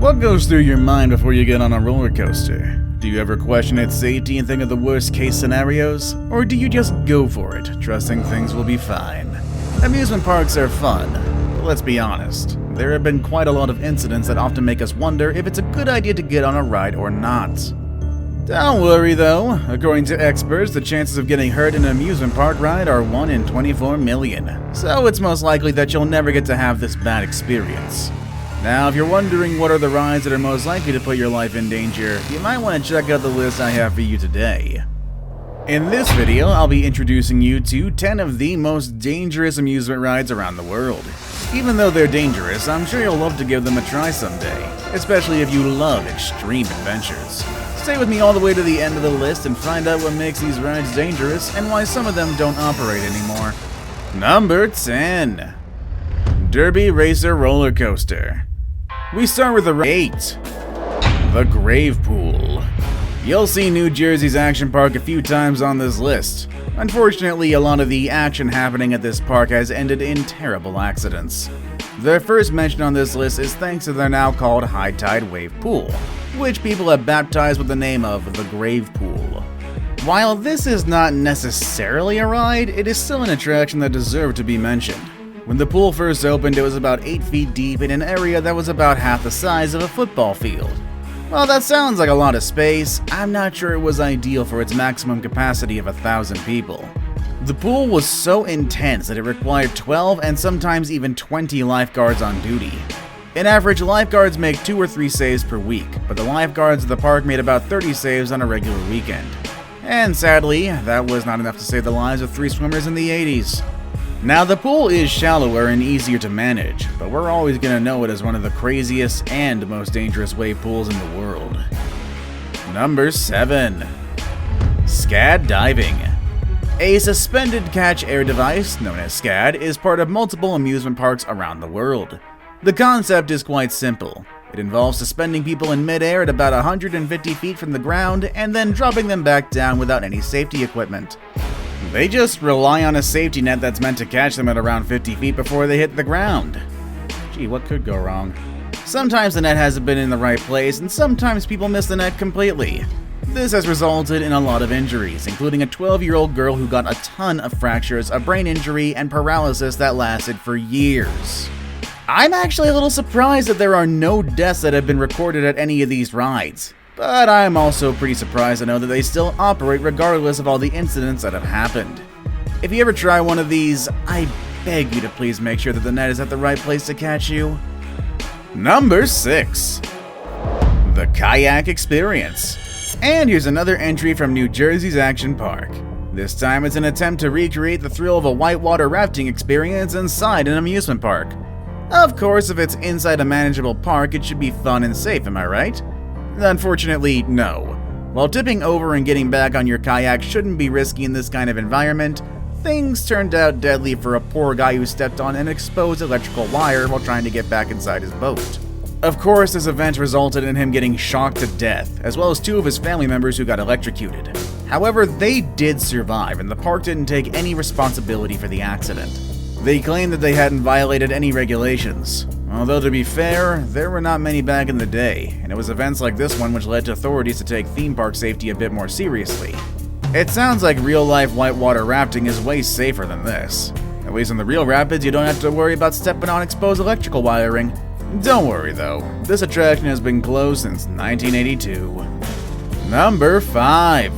What goes through your mind before you get on a roller coaster? Do you ever question its safety and think of the worst case scenarios? Or do you just go for it, trusting things will be fine? Amusement parks are fun, but let's be honest, there have been quite a lot of incidents that often make us wonder if it's a good idea to get on a ride or not. Don't worry though, according to experts, the chances of getting hurt in an amusement park ride are 1 in 24 million, so it's most likely that you'll never get to have this bad experience. Now, if you're wondering what are the rides that are most likely to put your life in danger, you might want to check out the list I have for you today. In this video, I'll be introducing you to 10 of the most dangerous amusement rides around the world. Even though they're dangerous, I'm sure you'll love to give them a try someday, especially if you love extreme adventures. Stay with me all the way to the end of the list and find out what makes these rides dangerous and why some of them don't operate anymore. Number 10. Derby Racer Roller Coaster. We start with 8. The Grave Pool. You'll see New Jersey's Action Park a few times on this list. Unfortunately, a lot of the action happening at this park has ended in terrible accidents. Their first mention on this list is thanks to their now called High Tide Wave Pool, which people have baptized with the name of the Grave Pool. While this is not necessarily a ride, it is still an attraction that deserved to be mentioned. When the pool first opened, it was about 8 feet deep in an area that was about half the size of a football field. While that sounds like a lot of space, I'm not sure it was ideal for its maximum capacity of 1,000 people. The pool was so intense that it required 12 and sometimes even 20 lifeguards on duty. In average, lifeguards make 2 or 3 saves per week, but the lifeguards at the park made about 30 saves on a regular weekend. And sadly, that was not enough to save the lives of 3 swimmers in the 80s. Now, the pool is shallower and easier to manage, but we're always going to know it as one of the craziest and most dangerous wave pools in the world. Number 7. CAD Diving. A suspended catch air device, known as CAD, is part of multiple amusement parks around the world. The concept is quite simple. It involves suspending people in midair at about 150 feet from the ground and then dropping them back down without any safety equipment. They just rely on a safety net that's meant to catch them at around 50 feet before they hit the ground. Gee, what could go wrong? Sometimes the net hasn't been in the right place, and sometimes people miss the net completely. This has resulted in a lot of injuries, including a 12-year-old girl who got a ton of fractures, a brain injury, and paralysis that lasted for years. I'm actually a little surprised that there are no deaths that have been recorded at any of these rides. But I'm also pretty surprised to know that they still operate regardless of all the incidents that have happened. If you ever try one of these, I beg you to please make sure that the net is at the right place to catch you. Number 6. The Kayak Experience. And here's another entry from New Jersey's Action Park. This time it's an attempt to recreate the thrill of a whitewater rafting experience inside an amusement park. Of course, if it's inside a manageable park, it should be fun and safe, am I right? Unfortunately, no. While tipping over and getting back on your kayak shouldn't be risky in this kind of environment, things turned out deadly for a poor guy who stepped on an exposed electrical wire while trying to get back inside his boat. Of course, this event resulted in him getting shocked to death, as well as 2 of his family members who got electrocuted. However, they did survive, and the park didn't take any responsibility for the accident. They claimed that they hadn't violated any regulations. Although, to be fair, there were not many back in the day, and it was events like this one which led to authorities to take theme park safety a bit more seriously. It sounds like real-life whitewater rafting is way safer than this. At least in the real rapids, you don't have to worry about stepping on exposed electrical wiring. Don't worry though, this attraction has been closed since 1982. Number 5.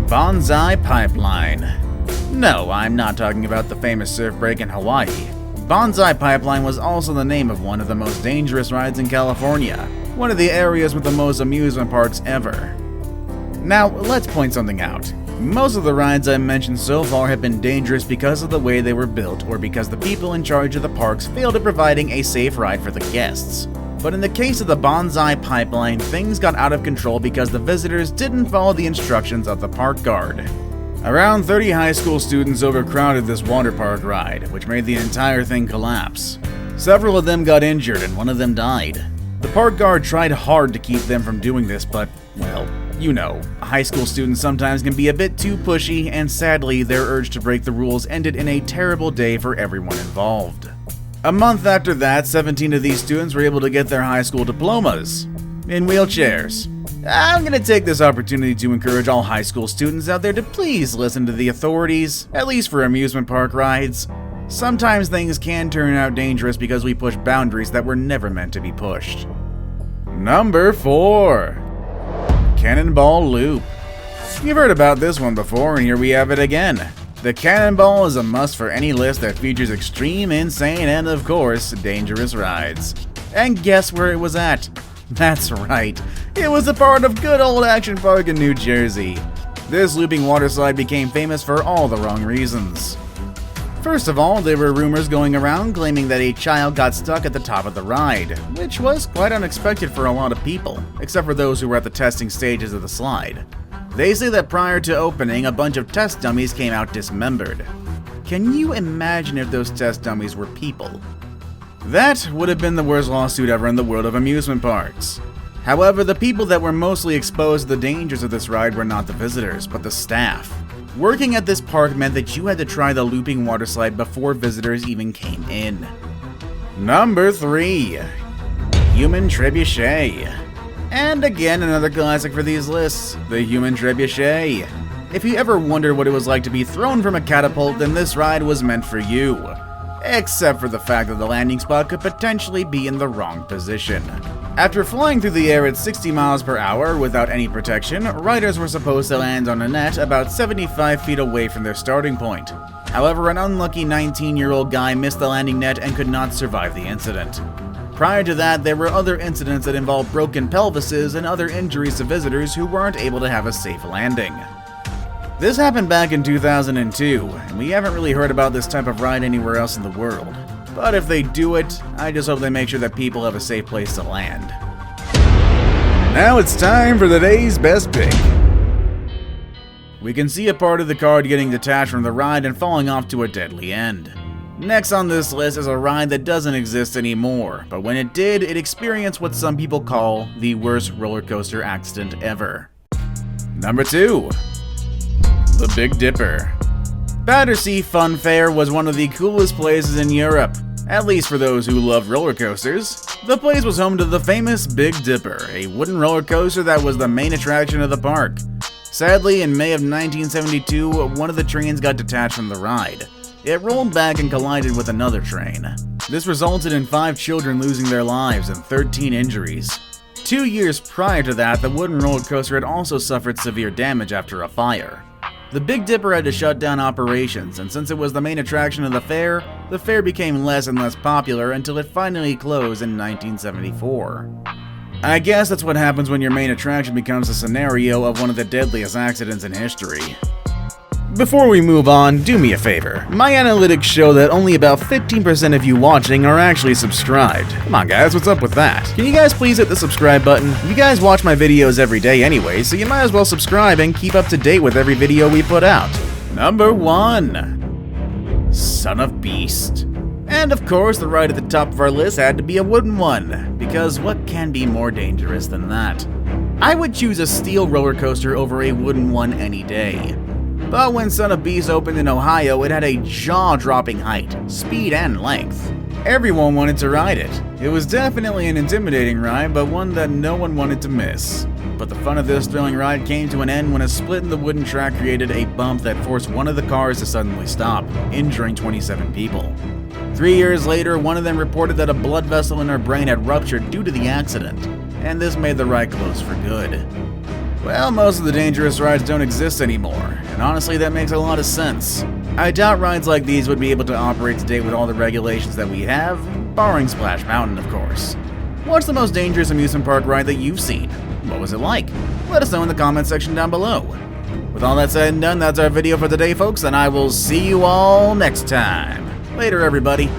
Bonsai Pipeline. No, I'm not talking about the famous surf break in Hawaii. Bonsai Pipeline was also the name of one of the most dangerous rides in California, one of the areas with the most amusement parks ever. Now, let's point something out. Most of the rides I mentioned so far have been dangerous because of the way they were built or because the people in charge of the parks failed at providing a safe ride for the guests. But in the case of the Bonsai Pipeline, things got out of control because the visitors didn't follow the instructions of the park guard. Around 30 high school students overcrowded this water park ride, which made the entire thing collapse. Several of them got injured and one of them died. The park guard tried hard to keep them from doing this, but, well, you know, high school students sometimes can be a bit too pushy, and sadly, their urge to break the rules ended in a terrible day for everyone involved. A month after that, 17 of these students were able to get their high school diplomas in wheelchairs. I'm gonna take this opportunity to encourage all high school students out there to please listen to the authorities, at least for amusement park rides. Sometimes things can turn out dangerous because we push boundaries that were never meant to be pushed. Number 4. Cannonball Loop. You've heard about this one before, and here we have it again. The Cannonball is a must for any list that features extreme, insane, and of course, dangerous rides. And guess where it was at? That's right, it was a part of good old Action Park in New Jersey. This looping water slide became famous for all the wrong reasons. First of all, there were rumors going around claiming that a child got stuck at the top of the ride, which was quite unexpected for a lot of people, except for those who were at the testing stages of the slide. They say that prior to opening, a bunch of test dummies came out dismembered. Can you imagine if those test dummies were people? That would have been the worst lawsuit ever in the world of amusement parks. However, the people that were mostly exposed to the dangers of this ride were not the visitors, but the staff. Working at this park meant that you had to try the looping water slide before visitors even came in. Number 3. Human Trebuchet. And again, another classic for these lists, the Human Trebuchet. If you ever wondered what it was like to be thrown from a catapult, then this ride was meant for you. Except for the fact that the landing spot could potentially be in the wrong position. After flying through the air at 60 miles per hour without any protection, riders were supposed to land on a net about 75 feet away from their starting point. However, an unlucky 19-year-old guy missed the landing net and could not survive the incident. Prior to that, there were other incidents that involved broken pelvises and other injuries to visitors who weren't able to have a safe landing. This happened back in 2002, and we haven't really heard about this type of ride anywhere else in the world. But if they do it, I just hope they make sure that people have a safe place to land. Now it's time for the day's best pick. We can see a part of the card getting detached from the ride and falling off to a deadly end. Next on this list is a ride that doesn't exist anymore, but when it did, it experienced what some people call the worst roller coaster accident ever. Number 2. The Big Dipper. Battersea Fun Fair was one of the coolest places in Europe, at least for those who love roller coasters. The place was home to the famous Big Dipper, a wooden roller coaster that was the main attraction of the park. Sadly, in May of 1972, one of the trains got detached from the ride. It rolled back and collided with another train. This resulted in 5 children losing their lives and 13 injuries. 2 years prior to that, the wooden roller coaster had also suffered severe damage after a fire. The Big Dipper had to shut down operations, and since it was the main attraction of the fair became less and less popular until it finally closed in 1974. I guess that's what happens when your main attraction becomes a scenario of one of the deadliest accidents in history. Before we move on, do me a favor. My analytics show that only about 15% of you watching are actually subscribed. Come on guys, what's up with that? Can you guys please hit the subscribe button? You guys watch my videos every day anyway, so you might as well subscribe and keep up to date with every video we put out. Number 1. Son of Beast. And of course, the ride at the top of our list had to be a wooden one, because what can be more dangerous than that? I would choose a steel roller coaster over a wooden one any day. But when Son of Beast opened in Ohio, it had a jaw-dropping height, speed, and length. Everyone wanted to ride it. It was definitely an intimidating ride, but one that no one wanted to miss. But the fun of this thrilling ride came to an end when a split in the wooden track created a bump that forced one of the cars to suddenly stop, injuring 27 people. 3 years later, one of them reported that a blood vessel in her brain had ruptured due to the accident, and this made the ride close for good. Well, most of the dangerous rides don't exist anymore, and honestly that makes a lot of sense. I doubt rides like these would be able to operate today with all the regulations that we have, barring Splash Mountain of course. What's the most dangerous amusement park ride that you've seen? What was it like? Let us know in the comment section down below. With all that said and done, that's our video for today folks, and I will see you all next time. Later everybody.